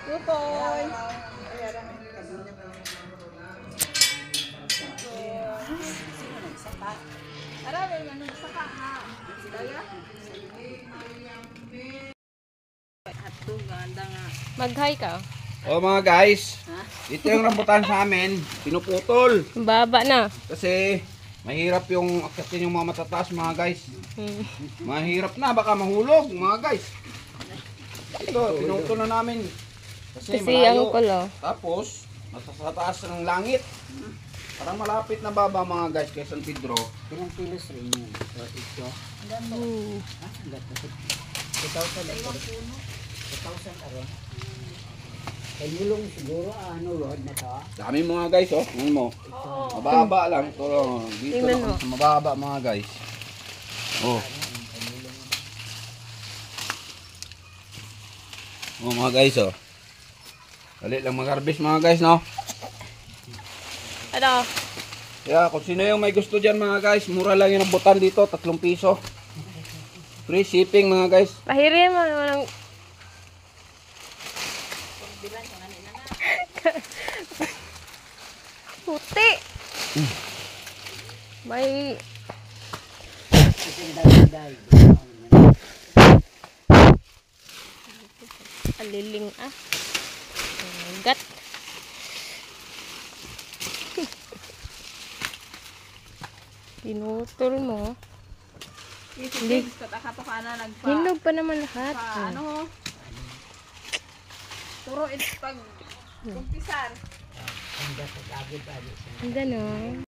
Tutoy. Araw, ano saka ha? Daya? Ato ganda nga. Mag-hi ka. O mga guys, ito yung rambutan sa amin, pinuputol. Baba na. Kasi mahirap yung akyatin yung mga matataas mga guys. Mahirap na, baka mahulog mga guys. Ito, pinutol na namin. Kasi ang malayo. kulo. Tapos, sa taas ng langit. Parang malapit na baba mga guys kay San Pedro. Ilang kilos rin yun? So, ito. Ito aron. Pagulong siguro, load na to. Dami mga guys, oh. Ano mo? Mababa lang. Ito, dito Tingnan lang mo. sa mababa mga guys. Oh. Oh mga guys, oh. Dali lang mag-harvest mga guys, no? Ano? Kaya kung sino yung may gusto dyan mga guys, mura lang yung rambutan dito, 3 piso. Free shipping mga guys. Pahirin mo naman ng... Puti! May... Aliling ah. Gat. Pinutol mo. Hindi. Katakato ka na nagpa. Hinog pa naman lahat. Ano? Puro pag kumpisan. Ang gano'n.